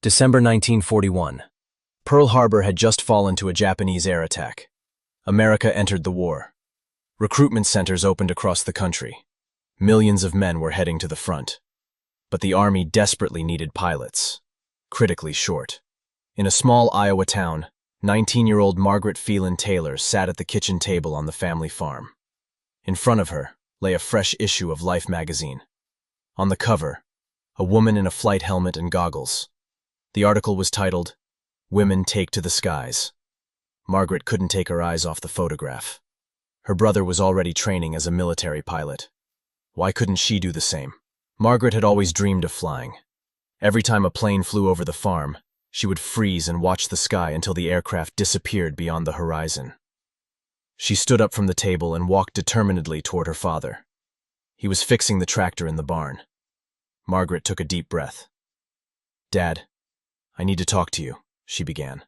December 1941. Pearl Harbor had just fallen to a Japanese air attack. America entered the war. Recruitment centers opened across the country. Millions of men were heading to the front. But the Army desperately needed pilots. Critically short. In a small Iowa town, 19-year-old Margaret Phelan Taylor sat at the kitchen table on the family farm. In front of her lay a fresh issue of Life magazine. On the cover, a woman in a flight helmet and goggles. The article was titled, "Women Take to the Skies." Margaret couldn't take her eyes off the photograph. Her brother was already training as a military pilot. Why couldn't she do the same? Margaret had always dreamed of flying. Every time a plane flew over the farm, she would freeze and watch the sky until the aircraft disappeared beyond the horizon. She stood up from the table and walked determinedly toward her father. He was fixing the tractor in the barn. Margaret took a deep breath. "Dad, I need to talk to you," she began.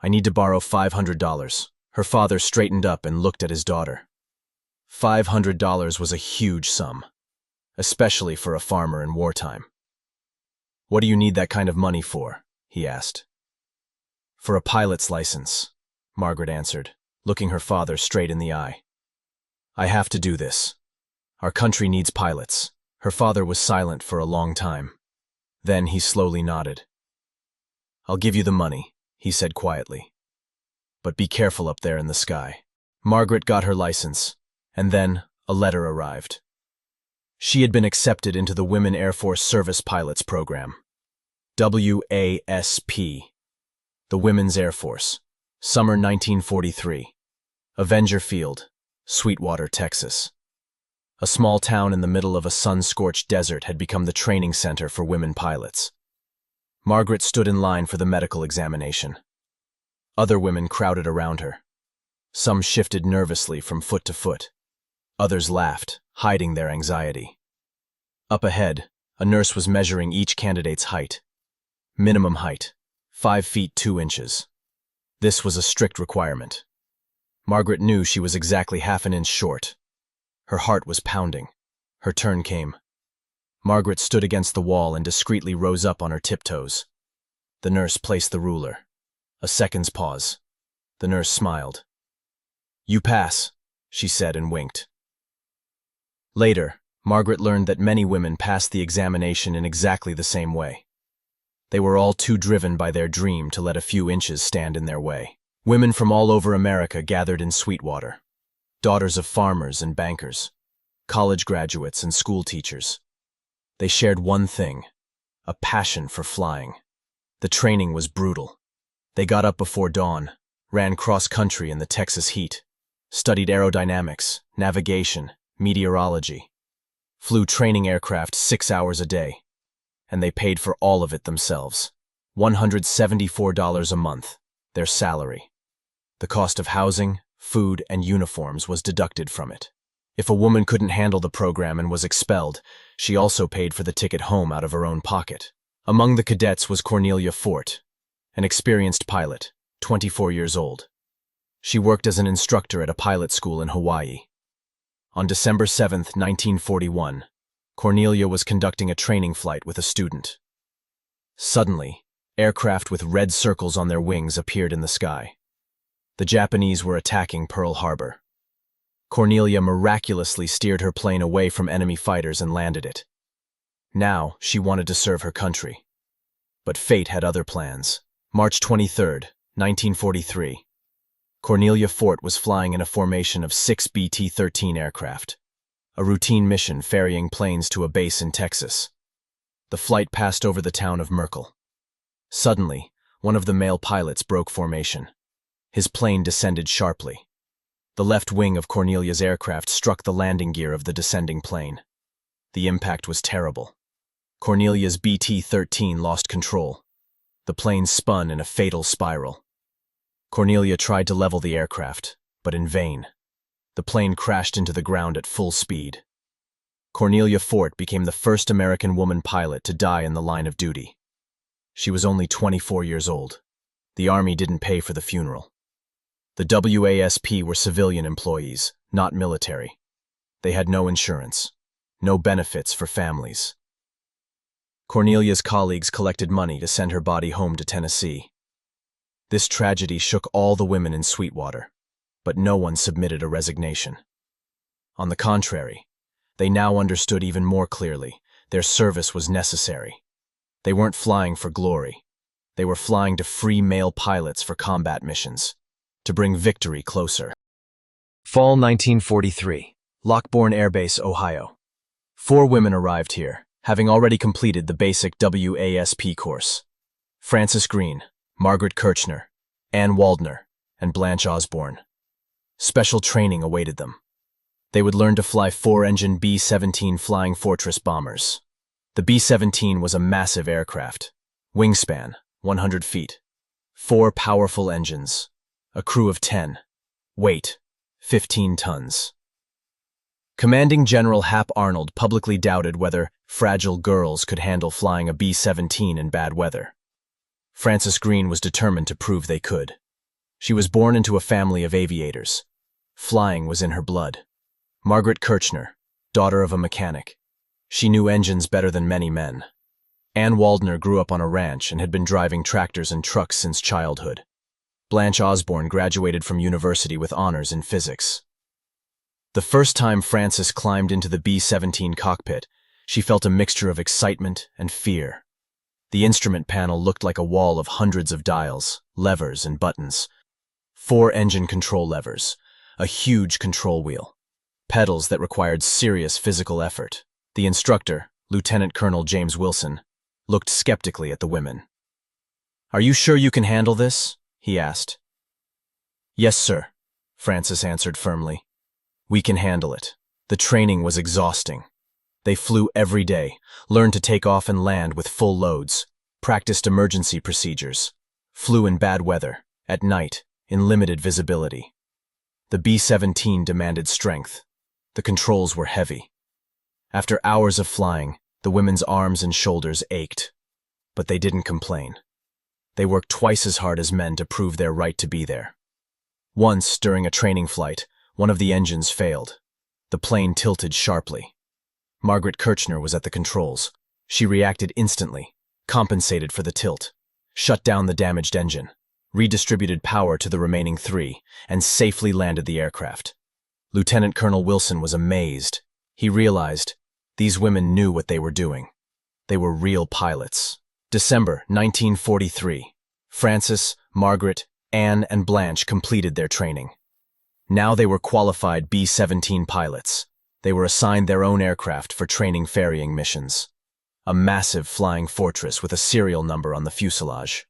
"I need to borrow $500. Her father straightened up and looked at his daughter. $500 was a huge sum, especially for a farmer in wartime. "What do you need that kind of money for?" he asked. "For a pilot's license," Margaret answered, looking her father straight in the eye. "I have to do this. Our country needs pilots." Her father was silent for a long time. Then he slowly nodded. "I'll give you the money," he said quietly. "But be careful up there in the sky." Margaret got her license, and then a letter arrived. She had been accepted into the Women Air Force Service Pilots Program. WASP. The Women's Air Force. Summer 1943. Avenger Field, Sweetwater, Texas. A small town in the middle of a sun-scorched desert had become the training center for women pilots. Margaret stood in line for the medical examination. Other women crowded around her. Some shifted nervously from foot to foot. Others laughed, hiding their anxiety. Up ahead, a nurse was measuring each candidate's height. Minimum height, 5 feet 2 inches. This was a strict requirement. Margaret knew she was exactly half an inch short. Her heart was pounding. Her turn came. Margaret stood against the wall and discreetly rose up on her tiptoes. The nurse placed the ruler. A second's pause. The nurse smiled. "You pass," she said and winked. Later, Margaret learned that many women passed the examination in exactly the same way. They were all too driven by their dream to let a few inches stand in their way. Women from all over America gathered in Sweetwater. Daughters of farmers and bankers, college graduates and school teachers. They shared one thing, a passion for flying. The training was brutal. They got up before dawn, ran cross-country in the Texas heat, studied aerodynamics, navigation, meteorology, flew training aircraft 6 hours a day, and they paid for all of it themselves. $174 a month, their salary. The cost of housing, food, and uniforms was deducted from it. If a woman couldn't handle the program and was expelled, she also paid for the ticket home out of her own pocket. Among the cadets was Cornelia Fort, an experienced pilot, 24 years old. She worked as an instructor at a pilot school in Hawaii. On December 7, 1941, Cornelia was conducting a training flight with a student. Suddenly, aircraft with red circles on their wings appeared in the sky. The Japanese were attacking Pearl Harbor. Cornelia miraculously steered her plane away from enemy fighters and landed it. Now, she wanted to serve her country. But fate had other plans. March 23, 1943. Cornelia Fort was flying in a formation of 6 BT-13 aircraft, a routine mission ferrying planes to a base in Texas. The flight passed over the town of Merkel. Suddenly, one of the male pilots broke formation. His plane descended sharply. The left wing of Cornelia's aircraft struck the landing gear of the descending plane. The impact was terrible. Cornelia's BT-13 lost control. The plane spun in a fatal spiral. Cornelia tried to level the aircraft, but in vain. The plane crashed into the ground at full speed. Cornelia Fort became the first American woman pilot to die in the line of duty. She was only 24 years old. The Army didn't pay for the funeral. The WASP were civilian employees, not military. They had no insurance, no benefits for families. Cornelia's colleagues collected money to send her body home to Tennessee. This tragedy shook all the women in Sweetwater, but no one submitted a resignation. On the contrary, they now understood even more clearly their service was necessary. They weren't flying for glory. They were flying to free male pilots for combat missions, to bring victory closer. Fall 1943, Lockbourne Air Base, Ohio. 4 women arrived here, having already completed the basic WASP course. Frances Green, Margaret Kirchner, Ann Waldner, and Blanche Osborne. Special training awaited them. They would learn to fly 4-engine B-17 Flying Fortress bombers. The B-17 was a massive aircraft. Wingspan, 100 feet. 4 powerful engines. A crew of 10. Weight, 15 tons. Commanding General Hap Arnold publicly doubted whether fragile girls could handle flying a B-17 in bad weather. Frances Green was determined to prove they could. She was born into a family of aviators. Flying was in her blood. Margaret Kirchner, daughter of a mechanic. She knew engines better than many men. Ann Waldner grew up on a ranch and had been driving tractors and trucks since childhood. Blanche Osborne graduated from university with honors in physics. The first time Frances climbed into the B-17 cockpit, she felt a mixture of excitement and fear. The instrument panel looked like a wall of hundreds of dials, levers, and buttons. 4 engine control levers, a huge control wheel, pedals that required serious physical effort. The instructor, Lieutenant Colonel James Wilson, looked skeptically at the women. "Are you sure you can handle this?" he asked. "Yes, sir," Frances answered firmly. "We can handle it." The training was exhausting. They flew every day, learned to take off and land with full loads, practiced emergency procedures, flew in bad weather, at night, in limited visibility. The B-17 demanded strength. The controls were heavy. After hours of flying, the women's arms and shoulders ached. But they didn't complain. They worked twice as hard as men to prove their right to be there. Once, during a training flight, one of the engines failed. The plane tilted sharply. Margaret Kirchner was at the controls. She reacted instantly, compensated for the tilt, shut down the damaged engine, redistributed power to the remaining 3, and safely landed the aircraft. Lieutenant Colonel Wilson was amazed. He realized these women knew what they were doing. They were real pilots. December 1943. Frances, Margaret, Anne, and Blanche completed their training. Now they were qualified B-17 pilots. They were assigned their own aircraft for training ferrying missions. A massive flying fortress with a serial number on the fuselage.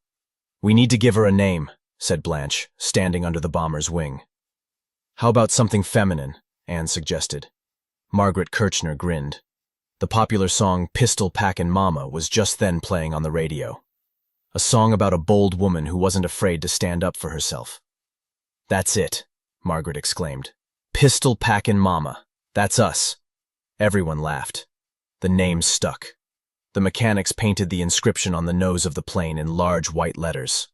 "We need to give her a name," said Blanche, standing under the bomber's wing. "How about something feminine?" Anne suggested. Margaret Kirchner grinned. The popular song Pistol Packin' Mama was just then playing on the radio. A song about a bold woman who wasn't afraid to stand up for herself. "That's it," Margaret exclaimed. "Pistol Packin' Mama. That's us." Everyone laughed. The name stuck. The mechanics painted the inscription on the nose of the plane in large white letters.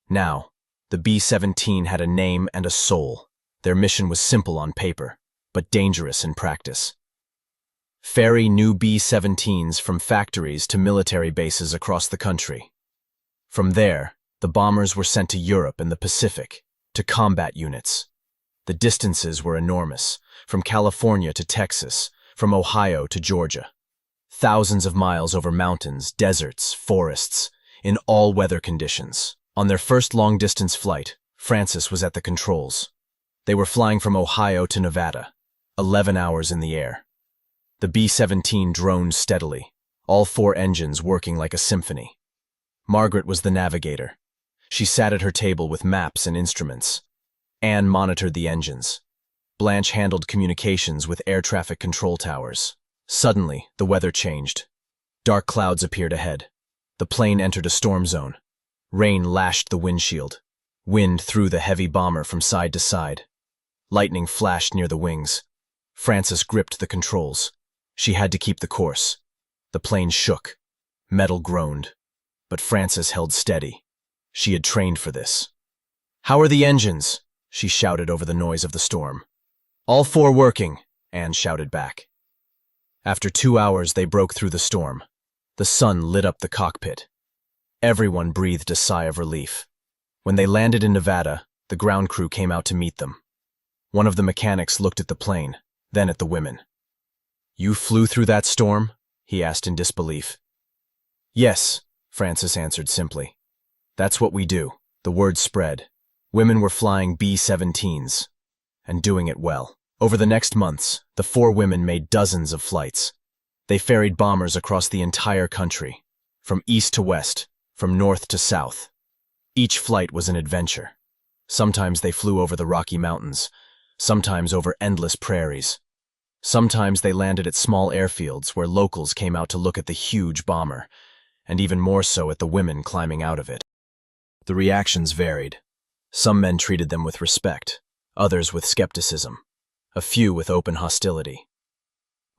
Now, the B-17 had a name and a soul. Their mission was simple on paper, but dangerous in practice. Ferry new B-17s from factories to military bases across the country. From there, the bombers were sent to Europe and the Pacific, to combat units. The distances were enormous, from California to Texas, from Ohio to Georgia. Thousands of miles over mountains, deserts, forests, in all weather conditions. On their first long-distance flight, Frances was at the controls. They were flying from Ohio to Nevada, 11 hours in the air. The B-17 droned steadily, all 4 engines working like a symphony. Margaret was the navigator. She sat at her table with maps and instruments. Anne monitored the engines. Blanche handled communications with air traffic control towers. Suddenly, the weather changed. Dark clouds appeared ahead. The plane entered a storm zone. Rain lashed the windshield. Wind threw the heavy bomber from side to side. Lightning flashed near the wings. Frances gripped the controls. She had to keep the course. The plane shook. Metal groaned. But Frances held steady. She had trained for this. "How are the engines?" she shouted over the noise of the storm. "All 4 working," Anne shouted back. After 2 hours, they broke through the storm. The sun lit up the cockpit. Everyone breathed a sigh of relief. When they landed in Nevada, the ground crew came out to meet them. One of the mechanics looked at the plane, then at the women. "You flew through that storm?" he asked in disbelief. "Yes," Francis answered simply. "That's what we do." The word spread. Women were flying B-17s, and doing it well. Over the next months, the 4 women made dozens of flights. They ferried bombers across the entire country, from east to west, from north to south. Each flight was an adventure. Sometimes they flew over the Rocky Mountains, sometimes over endless prairies. Sometimes they landed at small airfields where locals came out to look at the huge bomber, and even more so at the women climbing out of it. The reactions varied. Some men treated them with respect, others with skepticism, a few with open hostility.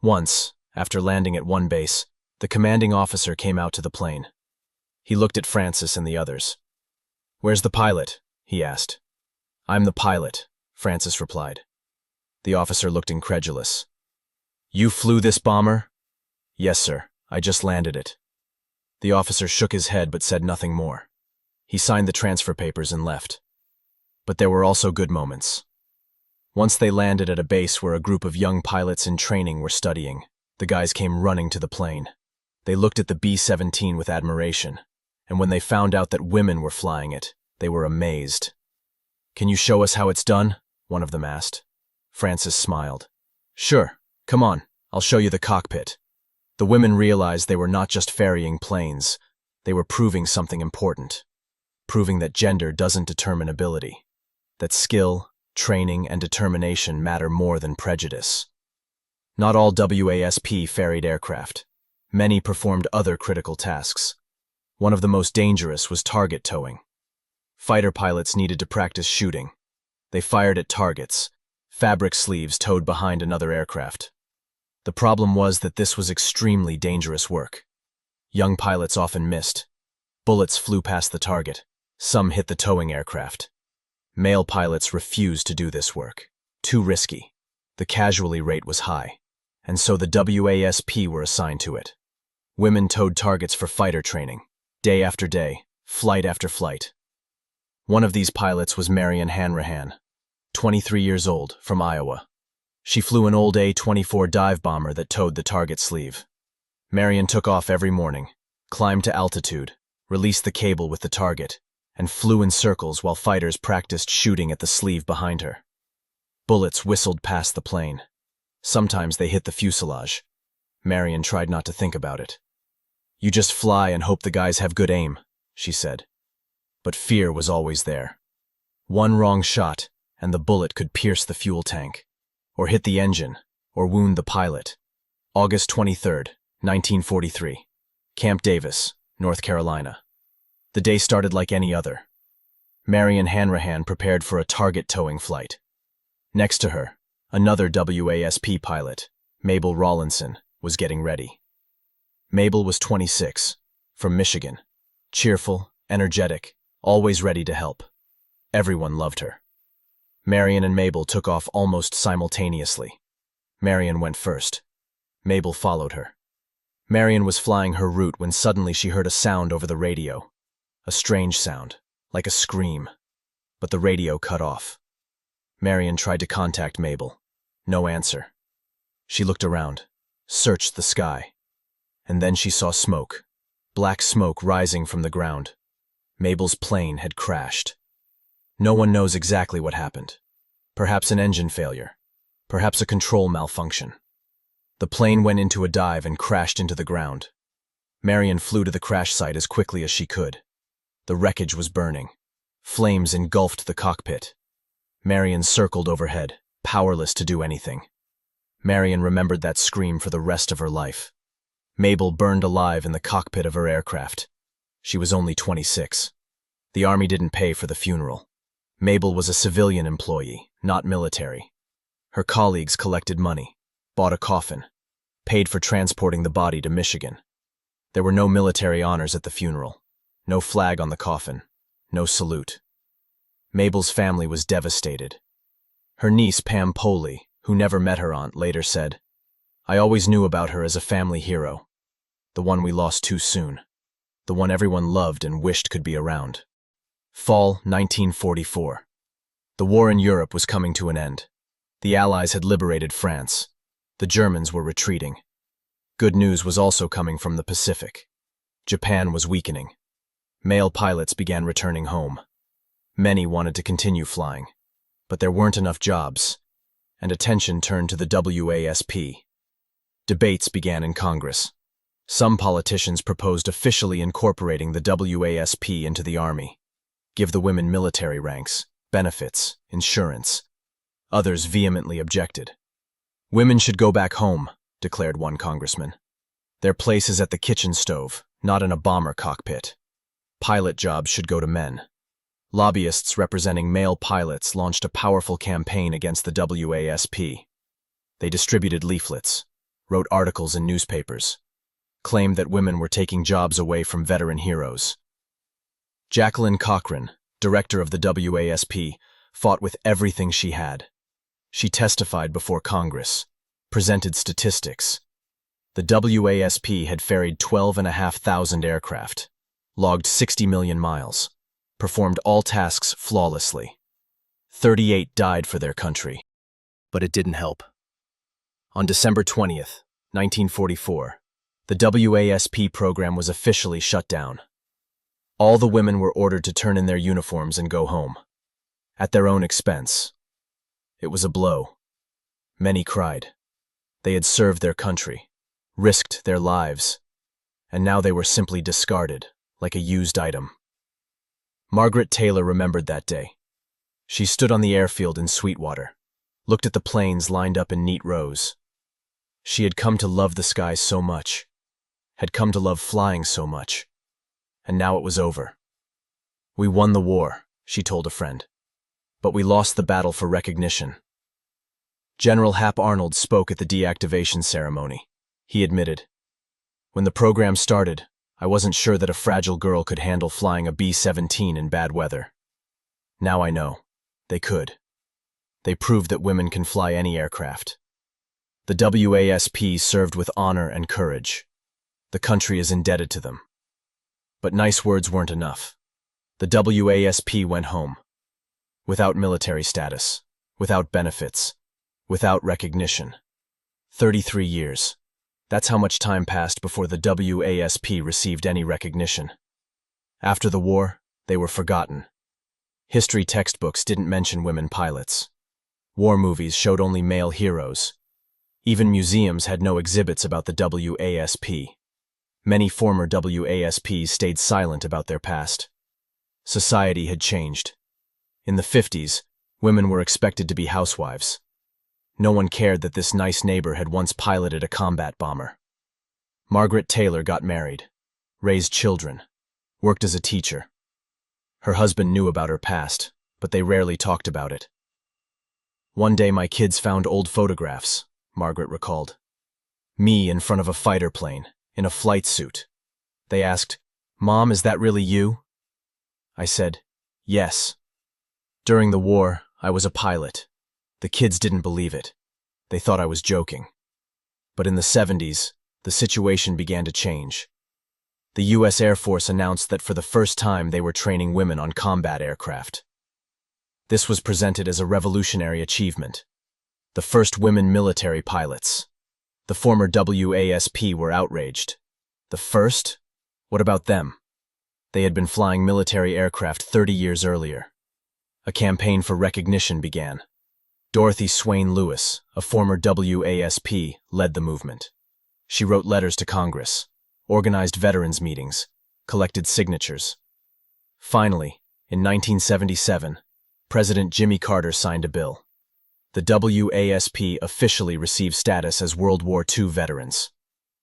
Once, after landing at one base, the commanding officer came out to the plane. He looked at Francis and the others. "Where's the pilot?" he asked. "I'm the pilot," Francis replied. The officer looked incredulous. "You flew this bomber?" "Yes, sir. I just landed it." The officer shook his head but said nothing more. He signed the transfer papers and left. But there were also good moments. Once they landed at a base where a group of young pilots in training were studying, the guys came running to the plane. They looked at the B-17 with admiration, and when they found out that women were flying it, they were amazed. "Can you show us how it's done?" one of them asked. Francis smiled. "Sure, come on, I'll show you the cockpit." The women realized they were not just ferrying planes, they were proving something important. Proving that gender doesn't determine ability, that skill, training, and determination matter more than prejudice. Not all WASP ferried aircraft. Many performed other critical tasks. One of the most dangerous was target towing. Fighter pilots needed to practice shooting. They fired at targets, fabric sleeves towed behind another aircraft. The problem was that this was extremely dangerous work. Young pilots often missed. Bullets flew past the target. Some hit the towing aircraft. Male pilots refused to do this work. Too risky. The casualty rate was high, and so the WASP were assigned to it. Women towed targets for fighter training, day after day, flight after flight. One of these pilots was Marion Hanrahan, 23 years old, from Iowa. She flew an old A-24 dive bomber that towed the target sleeve. Marion took off every morning, climbed to altitude, released the cable with the target, and flew in circles while fighters practiced shooting at the sleeve behind her. Bullets whistled past the plane. Sometimes they hit the fuselage. Marion tried not to think about it. "You just fly and hope the guys have good aim," she said. But fear was always there. One wrong shot, and the bullet could pierce the fuel tank, or hit the engine, or wound the pilot. August 23rd, 1943. Camp Davis, North Carolina. The day started like any other. Marion Hanrahan prepared for a target towing flight. Next to her, another WASP pilot, Mabel Rawlinson, was getting ready. Mabel was 26, from Michigan, cheerful, energetic, always ready to help. Everyone loved her. Marion and Mabel took off almost simultaneously. Marion went first. Mabel followed her. Marion was flying her route when suddenly she heard a sound over the radio. A strange sound, like a scream. But the radio cut off. Marion tried to contact Mabel. No answer. She looked around, searched the sky. And then she saw smoke. Black smoke rising from the ground. Mabel's plane had crashed. No one knows exactly what happened. Perhaps an engine failure. Perhaps a control malfunction. The plane went into a dive and crashed into the ground. Marion flew to the crash site as quickly as she could. The wreckage was burning. Flames engulfed the cockpit. Marion circled overhead, powerless to do anything. Marion remembered that scream for the rest of her life. Mabel burned alive in the cockpit of her aircraft. She was only 26. The Army didn't pay for the funeral. Mabel was a civilian employee, not military. Her colleagues collected money, bought a coffin, paid for transporting the body to Michigan. There were no military honors at the funeral, no flag on the coffin, no salute. Mabel's family was devastated. Her niece, Pam Poley, who never met her aunt, later said, "I always knew about her as a family hero. the one we lost too soon, the one everyone loved and wished could be around. Fall 1944. The war in Europe was coming to an end. The Allies had liberated France. The Germans were retreating. Good news was also coming from the Pacific. Japan was weakening. Male pilots began returning home. Many wanted to continue flying, but there weren't enough jobs, and attention turned to the WASP. Debates began in Congress. Some politicians proposed officially incorporating the WASP into the Army, give the women military ranks, benefits, insurance. Others vehemently objected. Women should go back home, declared one congressman. Their place is at the kitchen stove, not in a bomber cockpit. Pilot jobs should go to men. Lobbyists representing male pilots launched a powerful campaign against the WASP. They distributed leaflets, wrote articles in newspapers, claimed that women were taking jobs away from veteran heroes. Jacqueline Cochran, director of the WASP, fought with everything she had. She testified before Congress, presented statistics. The WASP had ferried 12,500 aircraft, logged 60 million miles, performed all tasks flawlessly. 38 died for their country, but it didn't help. On December 20th, 1944, the WASP program was officially shut down. All the women were ordered to turn in their uniforms and go home, at their own expense. It was a blow. Many cried. They had served their country, risked their lives, and now they were simply discarded, like a used item. Margaret Taylor remembered that day. She stood on the airfield in Sweetwater, looked at the planes lined up in neat rows. She had come to love the skies so much, had come to love flying so much, and now it was over. We won the war, she told a friend, but we lost the battle for recognition. General Hap Arnold spoke at the deactivation ceremony. He admitted, "When the program started, I wasn't sure that a fragile girl could handle flying a B-17 in bad weather. Now I know. They could. They proved that women can fly any aircraft. The WASP served with honor and courage. The country is indebted to them." But nice words weren't enough. The WASP went home. Without military status, without benefits, without recognition. 33 years. That's how much time passed before the WASP received any recognition. After the war, they were forgotten. History textbooks didn't mention women pilots. War movies showed only male heroes. Even museums had no exhibits about the WASP. Many former WASPs stayed silent about their past. Society had changed. In the 50s, women were expected to be housewives. No one cared that this nice neighbor had once piloted a combat bomber. Margaret Taylor got married, raised children, worked as a teacher. Her husband knew about her past, but they rarely talked about it. "One day my kids found old photographs," Margaret recalled. "Me in front of a fighter plane, in a flight suit. They asked, 'Mom, is that really you?' I said, 'Yes.' During the war, I was a pilot. The kids didn't believe it. They thought I was joking. But in the 70s, the situation began to change. The U.S. Air Force announced that for the first time they were training women on combat aircraft. This was presented as a revolutionary achievement. The first women military pilots. The former WASP were outraged. The first? What about them? They had been flying military aircraft 30 years earlier. A campaign for recognition began. Dorothy Swain Lewis, a former WASP, led the movement. She wrote letters to Congress, organized veterans meetings, collected signatures. Finally, in 1977, President Jimmy Carter signed a bill. The WASP officially received status as World War II veterans,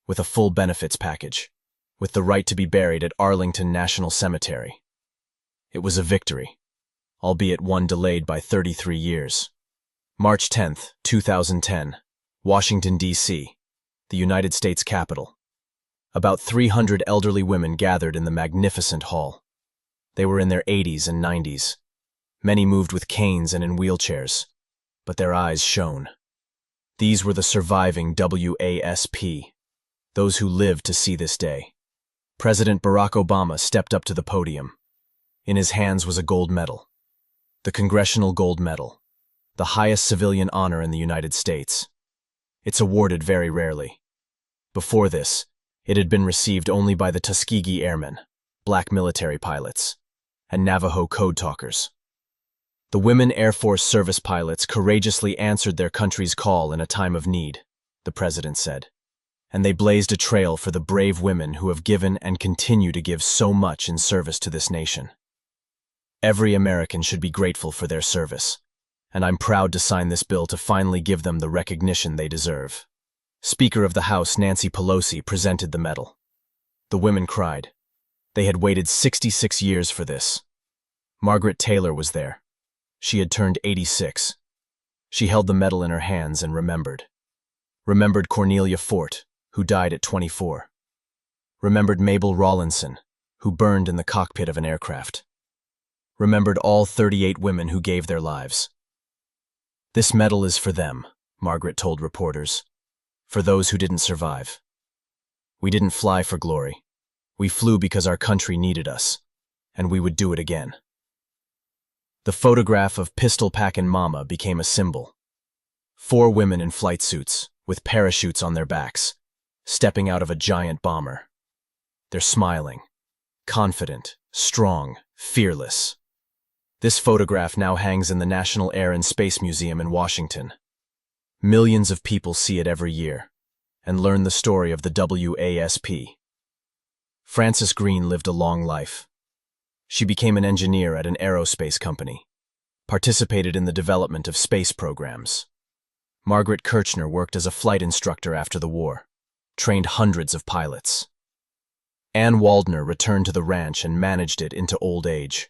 with a full benefits package, with the right to be buried at Arlington National Cemetery. It was a victory, albeit one delayed by 33 years. March 10, 2010, Washington, D.C., the United States Capitol. About 300 elderly women gathered in the magnificent hall. They were in their 80s and 90s. Many moved with canes and in wheelchairs, but their eyes shone. These were the surviving WASP. those who lived to see this day. President Barack Obama stepped up to the podium. In his hands was a gold medal. The Congressional Gold Medal, the highest civilian honor in the United States. It's awarded very rarely. Before this, it had been received only by the Tuskegee Airmen, black military pilots, and Navajo code talkers. The women Air Force service pilots courageously answered their country's call in a time of need, the president said, and they blazed a trail for the brave women who have given and continue to give so much in service to this nation. Every American should be grateful for their service, and I'm proud to sign this bill to finally give them the recognition they deserve. Speaker of the House Nancy Pelosi presented the medal. The women cried. They had waited 66 years for this. Margaret Taylor was there. She had turned 86. She held the medal in her hands and remembered. Remembered Cornelia Fort, who died at 24. Remembered Mabel Rawlinson, who burned in the cockpit of an aircraft. Remembered all 38 women who gave their lives. This medal is for them, Margaret told reporters, for those who didn't survive. We didn't fly for glory. We flew because our country needed us, and we would do it again. The photograph of Pistol Packin' Mama became a symbol. 4 women in flight suits, with parachutes on their backs, stepping out of a giant bomber. They're smiling, confident, strong, fearless. This photograph now hangs in the National Air and Space Museum in Washington. Millions of people see it every year and learn the story of the WASP. Frances Green lived a long life. She became an engineer at an aerospace company, participated in the development of space programs. Margaret Kirchner worked as a flight instructor after the war, trained hundreds of pilots. Ann Waldner returned to the ranch and managed it into old age.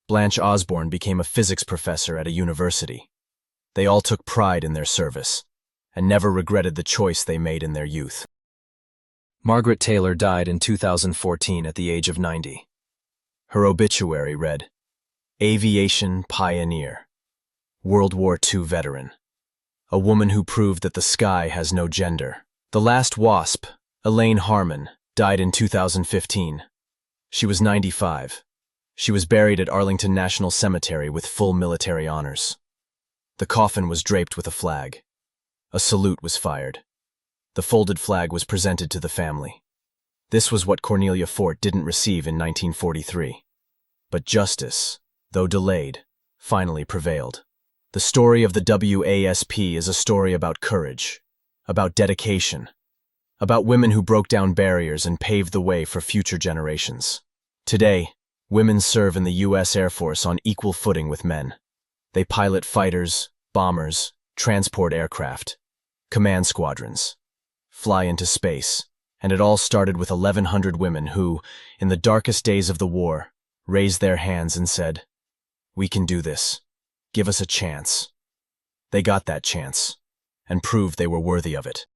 Blanche Osborne became a physics professor at a university. They all took pride in their service and never regretted the choice they made in their youth. Margaret Taylor died in 2014 at the age of 90. Her obituary read, Aviation Pioneer, World War II veteran, a woman who proved that the sky has no gender. The last WASP, Elaine Harmon, died in 2015. She was 95. She was buried at Arlington National Cemetery with full military honors. The coffin was draped with a flag. A salute was fired. The folded flag was presented to the family. This was what Cornelia Fort didn't receive in 1943. But justice, though delayed, finally prevailed. The story of the WASP is a story about courage, about dedication, about women who broke down barriers and paved the way for future generations. Today, women serve in the U.S. Air Force on equal footing with men. They pilot fighters, bombers, transport aircraft, command squadrons, fly into space, and it all started with 1,100 women who, in the darkest days of the war, raised their hands and said, "We can do this. Give us a chance." They got that chance, and proved they were worthy of it.